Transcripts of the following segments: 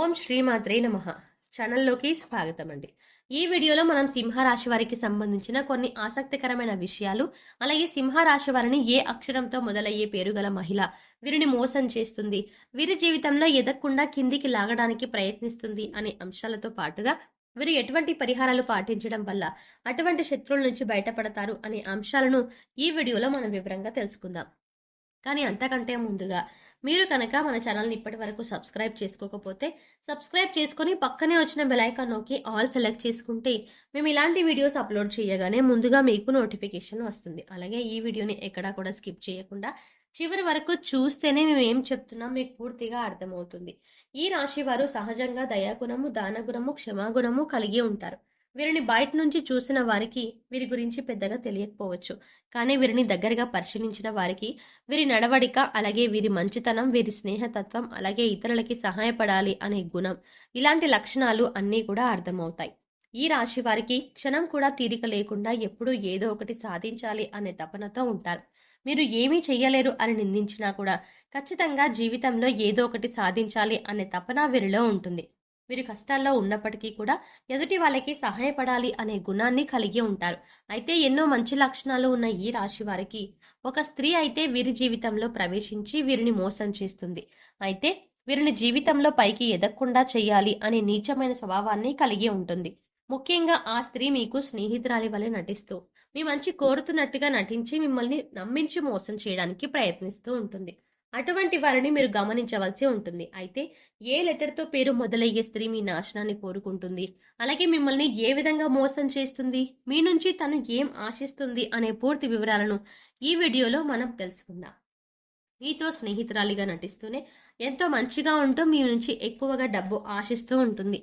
ఓం శ్రీమాత్రే నమః. ఛానల్లోకి స్వాగతం అండి. ఈ వీడియోలో మనం సింహరాశి వారికి సంబంధించిన కొన్ని ఆసక్తికరమైన విషయాలు, అలాగే సింహరాశి వారిని ఏ అక్షరంతో మొదలయ్యే పేరుగల మహిళ వీరిని మోసం చేస్తుంది, వీరి జీవితంలో ఎదగకుండా కిందికి లాగడానికి ప్రయత్నిస్తుంది అనే అంశాలతో పాటుగా వీరు ఎటువంటి పరిహారాలు పాటించడం వల్ల అటువంటి శత్రువుల నుంచి బయటపడతారు అనే అంశాలను ఈ వీడియోలో మనం వివరంగా తెలుసుకుందాం. కానీ అంతకంటే ముందుగా మీరు కనుక మన ఛానల్ని ఇప్పటి వరకు సబ్స్క్రైబ్ చేసుకోకపోతే సబ్స్క్రైబ్ చేసుకొని పక్కనే వచ్చిన బెల్ ఐకాన్ నొక్కి ఆల్ సెలెక్ట్ చేసుకుంటే మేము ఇలాంటి వీడియోస్ అప్లోడ్ చేయగానే ముందుగా మీకు నోటిఫికేషన్ వస్తుంది. అలాగే ఈ వీడియోని ఎక్కడా కూడా స్కిప్ చేయకుండా చివరి వరకు చూస్తేనే మేము ఏం చెప్తున్నాం మీకు పూర్తిగా అర్థమవుతుంది. ఈ రాశి వారు సహజంగా దయాగుణము, దానగుణము, క్షమాగుణము కలిగి ఉంటారు. వీరిని బయట నుంచి చూసిన వారికి వీరి గురించి పెద్దగా తెలియకపోవచ్చు. కానీ వీరిని దగ్గరగా పరిశీలించిన వారికి వీరి నడవడిక, అలాగే వీరి మంచితనం, వీరి స్నేహతత్వం, అలాగే ఇతరులకి సహాయపడాలి అనే గుణం, ఇలాంటి లక్షణాలు అన్నీ కూడా అర్థమవుతాయి. ఈ రాశి వారికి క్షణం కూడా తీరిక లేకుండా ఎప్పుడూ ఏదో ఒకటి సాధించాలి అనే తపనతో ఉంటారు. మీరు ఏమీ చెయ్యలేరు అని నిందించినా కూడా ఖచ్చితంగా జీవితంలో ఏదో ఒకటి సాధించాలి అనే తపన వీరిలో ఉంటుంది. వీరు కష్టాల్లో ఉన్నప్పటికీ కూడా ఎదుటి వాళ్ళకి సహాయపడాలి అనే గుణాన్ని కలిగి ఉంటారు. అయితే ఎన్నో మంచి లక్షణాలు ఉన్న ఈ రాశి వారికి ఒక స్త్రీ అయితే వీరి జీవితంలో ప్రవేశించి వీరిని మోసం చేస్తుంది. అయితే వీరిని జీవితంలో పైకి ఎదగకుండా చేయాలి అనే నీచమైన స్వభావాన్ని కలిగి ఉంటుంది. ముఖ్యంగా ఆ స్త్రీ మీకు స్నేహితురాలి వలె నటిస్తూ మీ మంచి కోరుతున్నట్టుగా నటించి మిమ్మల్ని నమ్మించి మోసం చేయడానికి ప్రయత్నిస్తూ ఉంటుంది. అటువంటి వారిని మీరు గమనించవలసి ఉంటుంది. అయితే ఏ లెటర్‌తో పేరు మొదలయ్యే స్త్రీ మీ నాశనాన్ని కోరుకుంటుంది, అలాగే మిమ్మల్ని ఏ విధంగా మోసం చేస్తుంది, మీ నుంచి తను ఏం ఆశిస్తుంది అనే పూర్తి వివరాలను ఈ వీడియోలో మనం తెలుసుకుందాం. మీతో స్నేహితురాలిగా నటిస్తూనే ఎంతో మంచిగా ఉంటూ మీ నుంచి ఎక్కువగా డబ్బు ఆశిస్తూ ఉంటుంది.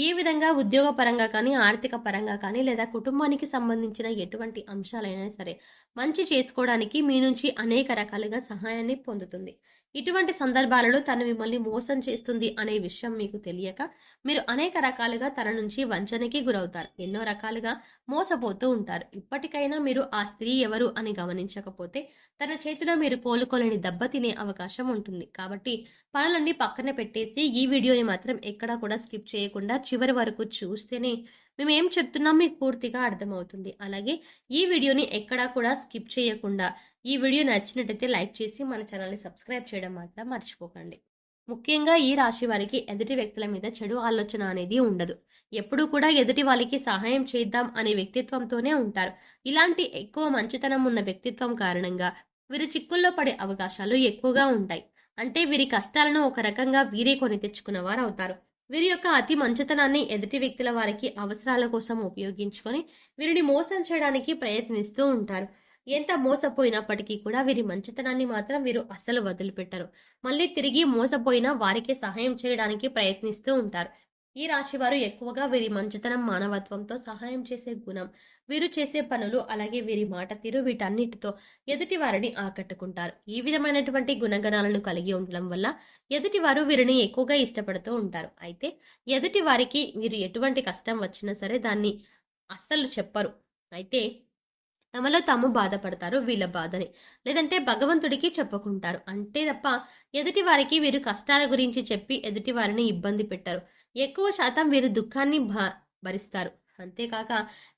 ఏ విధంగా ఉద్యోగ పరంగా కానీ, ఆర్థిక పరంగా కానీ, లేదా కుటుంబానికి సంబంధించిన ఎటువంటి అంశాలైనా సరే మంచి చేసుకోవడానికి మీ నుంచి అనేక రకాలుగా సహాయాన్ని పొందుతుంది. ఇటువంటి సందర్భాలలో తను మిమ్మల్ని మోసం చేస్తుంది అనే విషయం మీకు తెలియక మీరు అనేక రకాలుగా తన నుంచి వంచనకి గురవుతారు. ఎన్నో రకాలుగా మోసపోతూ ఉంటారు. ఇప్పటికైనా మీరు ఆ స్త్రీ ఎవరు అని గమనించకపోతే తన చేతిలో మీరు కోలుకోలేని దెబ్బ తినే అవకాశం ఉంటుంది. కాబట్టి పనులన్నీ పక్కన పెట్టేసి ఈ వీడియోని మాత్రం ఎక్కడా కూడా స్కిప్ చేయకుండా చివరి వరకు చూస్తేనే మేము ఏం చెప్తున్నాం మీకు పూర్తిగా అర్థమవుతుంది. అలాగే ఈ వీడియోని ఎక్కడా కూడా స్కిప్ చేయకుండా ఈ వీడియో నచ్చినట్టయితే లైక్ చేసి మన ఛానల్ని సబ్స్క్రైబ్ చేయడం మాత్రం మర్చిపోకండి. ముఖ్యంగా ఈ రాశి వారికి ఎదుటి వ్యక్తుల మీద చెడు ఆలోచన అనేది ఉండదు. ఎప్పుడూ కూడా ఎదుటి వాళ్ళకి సహాయం చేద్దాం అనే వ్యక్తిత్వంతోనే ఉంటారు. ఇలాంటి ఎక్కువ మంచితనం ఉన్న వ్యక్తిత్వం కారణంగా వీరు చిక్కుల్లో పడే అవకాశాలు ఎక్కువగా ఉంటాయి. అంటే వీరి కష్టాలను ఒక రకంగా వీరే కొని తెచ్చుకున్న వారు అవుతారు. వీరి యొక్క అతి మంచితనాన్ని ఎదుటి వ్యక్తుల వారికి అవసరాల కోసం ఉపయోగించుకొని వీరిని మోసం చేయడానికి ప్రయత్నిస్తూ ఉంటారు. ఎంత మోసపోయినప్పటికీ కూడా వీరి మంచితనాన్ని మాత్రం వీరు అస్సలు వదిలిపెట్టరు. మళ్ళీ తిరిగి మోసపోయిన వారికే సహాయం చేయడానికి ప్రయత్నిస్తూ ఉంటారు. ఈ రాశి వారు ఎక్కువగా వీరి మంచితనం, మానవత్వంతో సహాయం చేసే గుణం, వీరు చేసే పనులు, అలాగే వీరి మాట తీరు, వీటన్నిటితో ఎదుటి వారిని ఆకట్టుకుంటారు. ఈ విధమైనటువంటి గుణగణాలను కలిగి ఉండడం వల్ల ఎదుటి వారు వీరిని ఎక్కువగా ఇష్టపడుతూ ఉంటారు. అయితే ఎదుటి వారికి వీరు ఎటువంటి కష్టం వచ్చినా సరే దాన్ని అస్సలు చెప్పరు. అయితే తమలో తాము బాధపడతారు వీళ్ళ బాధని. లేదంటే భగవంతుడికి చెప్పుకుంటారు. అంతే తప్ప ఎదుటి వారికి వీరు కష్టాల గురించి చెప్పి ఎదుటి వారిని ఇబ్బంది పెట్టరు. ఎక్కువ శాతం వీరు దుఃఖాన్ని భరిస్తారు. అంతేకాక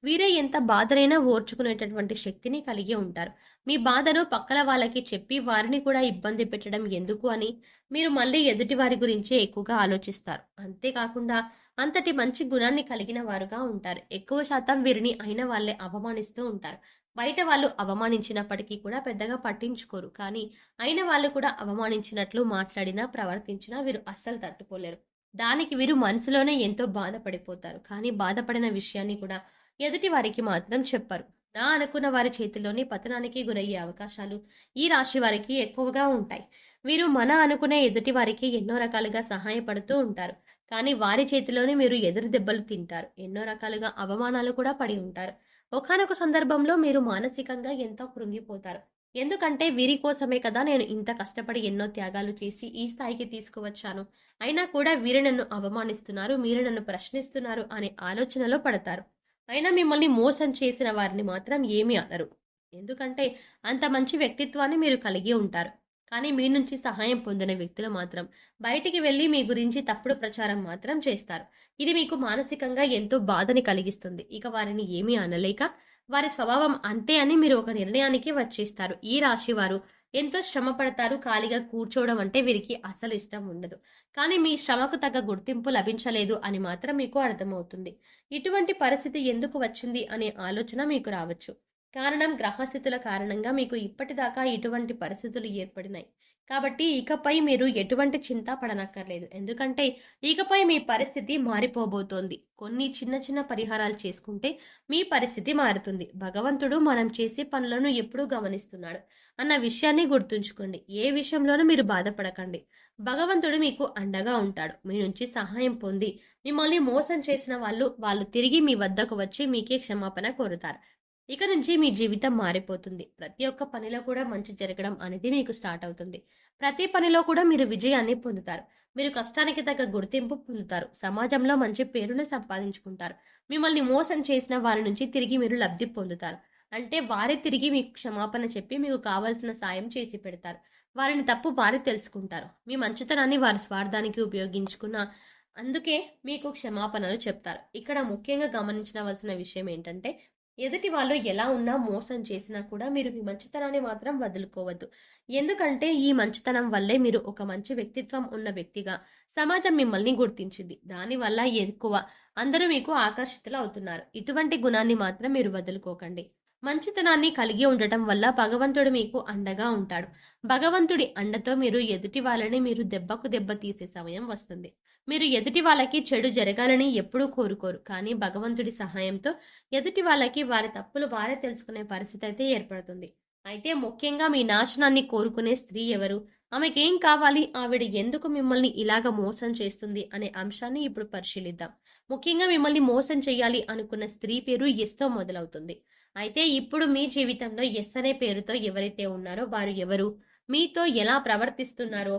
వీరే ఎంత బాధనైనా ఓర్చుకునేటటువంటి శక్తిని కలిగి ఉంటారు. మీ బాధను పక్కల వాళ్ళకి చెప్పి వారిని కూడా ఇబ్బంది పెట్టడం ఎందుకు అని మీరు మళ్ళీ ఎదుటి వారి గురించే ఎక్కువగా ఆలోచిస్తారు. అంతేకాకుండా అంతటి మంచి గుణాన్ని కలిగిన వారుగా ఉంటారు. ఎక్కువ శాతం వీరిని అయిన వాళ్ళే అవమానిస్తూ ఉంటారు. బయట వాళ్ళు అవమానించినప్పటికీ కూడా పెద్దగా పట్టించుకోరు. కానీ అయిన వాళ్ళు కూడా అవమానించినట్లు మాట్లాడినా, ప్రవర్తించినా వీరు అస్సలు తట్టుకోలేరు. దానికి వీరు మనసులోనే ఎంతో బాధపడిపోతారు. కానీ బాధపడిన విషయాన్ని కూడా ఎదుటి వారికి మాత్రం చెప్పరు. నా అనుకున్న వారి చేతిలోని పతనానికి గురయ్యే అవకాశాలు ఈ రాశి వారికి ఎక్కువగా ఉంటాయి. వీరు మన అనుకునే ఎదుటి వారికి ఎన్నో రకాలుగా సహాయపడుతూ ఉంటారు. కానీ వారి చేతిలోనే మీరు ఎదురు దెబ్బలు తింటారు. ఎన్నో రకాలుగా అవమానాలు కూడా పడి ఉంటారు. ఒకానొక సందర్భంలో మీరు మానసికంగా ఎంతో కృంగిపోతారు. ఎందుకంటే వీరి కోసమే కదా నేను ఇంత కష్టపడి ఎన్నో త్యాగాలు చేసి ఈ స్థాయికి తీసుకువచ్చాను. అయినా కూడా వీరు నన్ను అవమానిస్తున్నారు, మీరు నన్ను ప్రశ్నిస్తున్నారు అనే ఆలోచనలో పడతారు. అయినా మిమ్మల్ని మోసం చేసిన వారిని మాత్రం ఏమీ అనరు. ఎందుకంటే అంత మంచి వ్యక్తిత్వాన్ని మీరు కలిగి ఉంటారు. కానీ మీ నుంచి సహాయం పొందిన వ్యక్తులు మాత్రం బయటికి వెళ్ళి మీ గురించి తప్పుడు ప్రచారం మాత్రం చేస్తారు. ఇది మీకు మానసికంగా ఎంతో బాధని కలిగిస్తుంది. ఇక వారిని ఏమీ అనలేక వారి స్వభావం అంతే అని మీరు ఒక నిర్ణయానికి వచ్చేస్తారు. ఈ రాశి వారు ఎంతో శ్రమ పడతారు. ఖాళీగా కూర్చోవడం అంటే వీరికి అసలు ఇష్టం ఉండదు. కానీ మీ శ్రమకు తగ్గ గుర్తింపు లభించలేదు అని మాత్రం మీకు అర్థమవుతుంది. ఇటువంటి పరిస్థితి ఎందుకు వచ్చింది అనే ఆలోచన మీకు రావచ్చు. కారణం గ్రహస్థితుల కారణంగా మీకు ఇప్పటిదాకా ఇటువంటి పరిస్థితులు ఏర్పడినాయి. కాబట్టి ఇకపై మీరు ఎటువంటి చింత పడనక్కర్లేదు. ఎందుకంటే ఇకపై మీ పరిస్థితి మారిపోబోతోంది. కొన్ని చిన్న చిన్న పరిహారాలు చేసుకుంటే మీ పరిస్థితి మారుతుంది. భగవంతుడు మనం చేసే పనులను ఎప్పుడూ గమనిస్తున్నాడు అన్న విషయాన్ని గుర్తుంచుకోండి. ఏ విషయంలోనూ మీరు బాధపడకండి. భగవంతుడు మీకు అండగా ఉంటాడు. మీ నుంచి సహాయం పొంది మిమ్మల్ని మోసం చేసిన వాళ్ళు తిరిగి మీ వద్దకు వచ్చి మీకే క్షమాపణ కోరుతారు. ఇక నుంచి మీ జీవితం మారిపోతుంది. ప్రతి ఒక్క పనిలో కూడా మంచి జరగడం అనేది మీకు స్టార్ట్ అవుతుంది. ప్రతి పనిలో కూడా మీరు విజయాన్ని పొందుతారు. మీరు కష్టానికి తగ్గ గుర్తింపు పొందుతారు. సమాజంలో మంచి పేరును సంపాదించుకుంటారు. మిమ్మల్ని మోసం చేసిన వారి నుంచి తిరిగి మీరు లబ్ధి పొందుతారు. అంటే వారే తిరిగి మీకు క్షమాపణ చెప్పి మీకు కావాల్సిన సాయం చేసి పెడతారు. వారిని తప్పు వారే తెలుసుకుంటారు. మీ మంచితనాన్ని వారి స్వార్థానికి ఉపయోగించుకున్న అందుకే మీకు క్షమాపణలు చెప్తారు. ఇక్కడ ముఖ్యంగా గమనించవలసిన విషయం ఏంటంటే ఎదుటి వాళ్ళు ఎలా ఉన్నా మోసం చేసినా కూడా మీరు మీ మంచితనాన్ని మాత్రం వదులుకోవద్దు. ఎందుకంటే ఈ మంచితనం వల్లే మీరు ఒక మంచి వ్యక్తిత్వం ఉన్న వ్యక్తిగా సమాజం మిమ్మల్ని గుర్తించింది. దానివల్ల ఎక్కువ అందరూ మీకు ఆకర్షితులు అవుతున్నారు. ఇటువంటి గుణాన్ని మాత్రం మీరు వదులుకోకండి. మంచితనాన్ని కలిగి ఉండటం వల్ల భగవంతుడు మీకు అండగా ఉంటాడు. భగవంతుడి అండతో మీరు ఎదుటి వాళ్ళని మీరు దెబ్బకు దెబ్బ తీసే సమయం వస్తుంది. మీరు ఎదుటి వాళ్ళకి చెడు జరగాలని ఎప్పుడూ కోరుకోరు. కానీ భగవంతుడి సహాయంతో ఎదుటి వాళ్ళకి వారి తప్పులు వారే తెలుసుకునే పరిస్థితి అయితే ఏర్పడుతుంది. అయితే ముఖ్యంగా మీ నాశనాన్ని కోరుకునే స్త్రీ ఎవరు? ఆమెకేం కావాలి? ఆవిడ ఎందుకు మిమ్మల్ని ఇలాగ మోసం చేస్తుంది అనే అంశాన్ని ఇప్పుడు పరిశీలిద్దాం. ముఖ్యంగా మిమ్మల్ని మోసం చేయాలి అనుకున్న స్త్రీ పేరు ఎస్తో మొదలవుతుంది. అయితే ఇప్పుడు మీ జీవితంలో ఎస్ అనే పేరుతో ఎవరైతే ఉన్నారో వారు ఎవరు? మీతో ఎలా ప్రవర్తిస్తున్నారో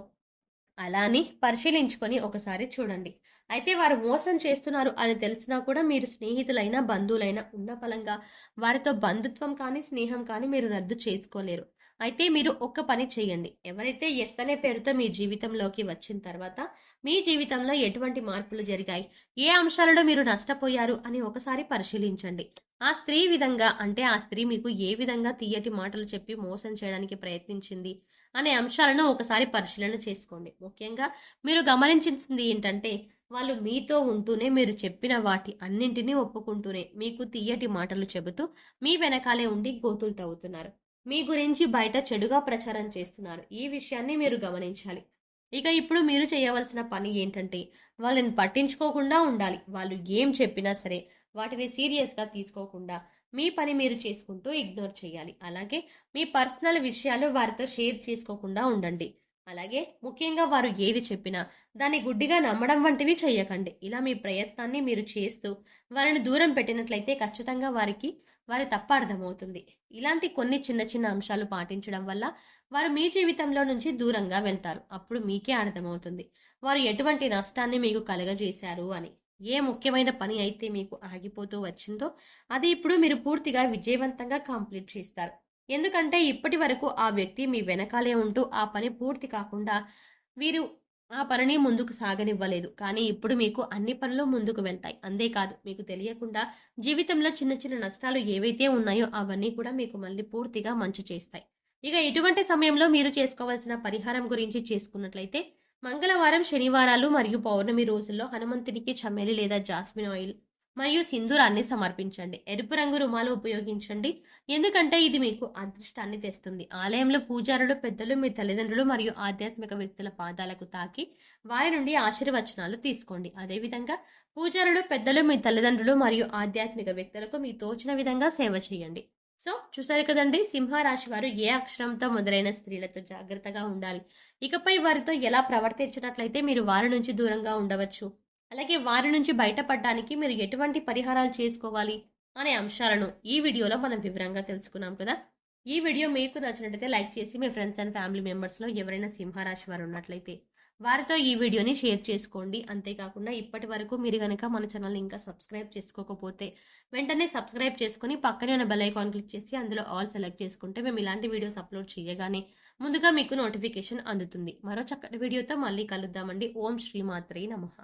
అలానే పరిశీలించుకొని ఒకసారి చూడండి. అయితే వారు మోసం చేస్తున్నారు అని తెలిసినా కూడా మీరు స్నేహితులైనా, బంధువులైనా ఉన్న పలంగా వారితో బంధుత్వం కానీ, స్నేహం కానీ మీరు రద్దు చేసుకోలేరు. అయితే మీరు ఒక్క పని చేయండి. ఎవరైతే ఎస్ అనే పేరుతో మీ జీవితంలోకి వచ్చిన తర్వాత మీ జీవితంలో ఎటువంటి మార్పులు జరిగాయి? ఏ అంశాలలో మీరు నష్టపోయారు అని ఒకసారి పరిశీలించండి. ఆ స్త్రీ విధంగా అంటే ఆ స్త్రీ మీకు ఏ విధంగా తీయటి మాటలు చెప్పి మోసం చేయడానికి ప్రయత్నించింది అనే అంశాలను ఒకసారి పరిశీలన చేసుకోండి. ముఖ్యంగా మీరు గమనించింది ఏంటంటే వాళ్ళు మీతో ఉంటూనే మీరు చెప్పిన వాటి అన్నింటినీ ఒప్పుకుంటూనే మీకు తీయటి మాటలు చెబుతూ మీ వెనకాలే ఉండి గోతులు తవ్వుతున్నారు. మీ గురించి బయట చెడుగా ప్రచారం చేస్తున్నారు. ఈ విషయాన్ని మీరు గమనించాలి. ఇక ఇప్పుడు మీరు చేయవలసిన పని ఏంటంటే వాళ్ళని పట్టించుకోకుండా ఉండాలి. వాళ్ళు ఏం చెప్పినా సరే వాటిని సీరియస్గా తీసుకోకుండా మీ పని మీరు చేసుకుంటూ ఇగ్నోర్ చేయాలి. అలాగే మీ పర్సనల్ విషయాలు వారితో షేర్ చేసుకోకుండా ఉండండి. అలాగే ముఖ్యంగా వారు ఏది చెప్పినా దాన్ని గుడ్డిగా నమ్మడం వంటివి చేయకండి. ఇలా మీ ప్రయత్నాన్ని మీరు చేస్తూ వారిని దూరం పెట్టినట్లయితే ఖచ్చితంగా వారి తప్ప అర్థమవుతుంది. ఇలాంటి కొన్ని చిన్న చిన్న అంశాలు పాటించడం వల్ల వారు మీ జీవితంలో నుంచి దూరంగా వెళ్తారు. అప్పుడు మీకే అర్థమవుతుంది వారు ఎటువంటి నష్టాన్ని మీకు కలగజేశారు అని. ఏ ముఖ్యమైన పని అయితే మీకు ఆగిపోతూ వచ్చిందో అది ఇప్పుడు మీరు పూర్తిగా విజయవంతంగా కంప్లీట్ చేస్తారు. ఎందుకంటే ఇప్పటి వరకు ఆ వ్యక్తి మీ వెనకాలే ఉంటూ ఆ పని పూర్తి కాకుండా వీరు ఆ పనిని ముందుకు సాగనివ్వలేదు. కానీ ఇప్పుడు మీకు అన్ని పనులు ముందుకు వెళ్తాయి. అంతేకాదు మీకు తెలియకుండా జీవితంలో చిన్న చిన్న నష్టాలు ఏవైతే ఉన్నాయో అవన్నీ కూడా మీకు మళ్ళీ పూర్తిగా మంచి చేస్తాయి. ఇక ఇటువంటి సమయంలో మీరు చేసుకోవాల్సిన పరిహారం గురించి చేసుకున్నట్లయితే మంగళవారం, శనివారాలు మరియు పౌర్ణమి రోజుల్లో హనుమంతునికి చమ్మేలి లేదా జాస్మిన్ ఆయిల్ మరియు సింధూరాన్ని సమర్పించండి. ఎరుపు రంగు రుమాలు ఉపయోగించండి. ఎందుకంటే ఇది మీకు అదృష్టాన్ని తెస్తుంది. ఆలయంలో పూజారులు పెద్దలు మీ తల్లిదండ్రులు మరియు ఆధ్యాత్మిక వ్యక్తుల పాదాలకు తాకి వారి నుండి ఆశీర్వచనాలు తీసుకోండి. అదేవిధంగా పూజారులు పెద్దలు మీ తల్లిదండ్రులు మరియు ఆధ్యాత్మిక వ్యక్తులకు మీ తోచిన విధంగా సేవ చేయండి. సో చూసారు కదండి, సింహరాశి వారు ఏ అక్షరంతో మొదలైన స్త్రీలతో జాగ్రత్తగా ఉండాలి, ఇకపై వారితో ఎలా ప్రవర్తించినట్లయితే మీరు వారి నుంచి దూరంగా ఉండవచ్చు, అలాగే వారి నుంచి బయటపడడానికి మీరు ఎటువంటి పరిహారాలు చేసుకోవాలి అనే అంశాలను ఈ వీడియోలో మనం వివరంగా తెలుసుకున్నాం కదా. ఈ వీడియో మీకు నచ్చినట్లయితే లైక్ చేసి మీ ఫ్రెండ్స్ అండ్ ఫ్యామిలీ మెంబర్స్లో ఎవరైనా సింహరాశి వారు ఉన్నట్లయితే వారితో ఈ వీడియోని షేర్ చేసుకోండి. అంతేకాకుండా ఇప్పటి వరకు మీరు కనుక మన ఛానల్ని ఇంకా సబ్స్క్రైబ్ చేసుకోకపోతే వెంటనే సబ్స్క్రైబ్ చేసుకొని పక్కనే ఉన్న బెల్ ఐకాన్ క్లిక్ చేసి అందులో ఆల్ సెలెక్ట్ చేసుకుంటే మేము ఇలాంటి వీడియోస్ అప్లోడ్ చేయగానే ముందుగా మీకు నోటిఫికేషన్ అందుతుంది. మరో చక్కటి వీడియోతో మళ్ళీ కలుద్దామండి. ఓం శ్రీమాత్రే నమః.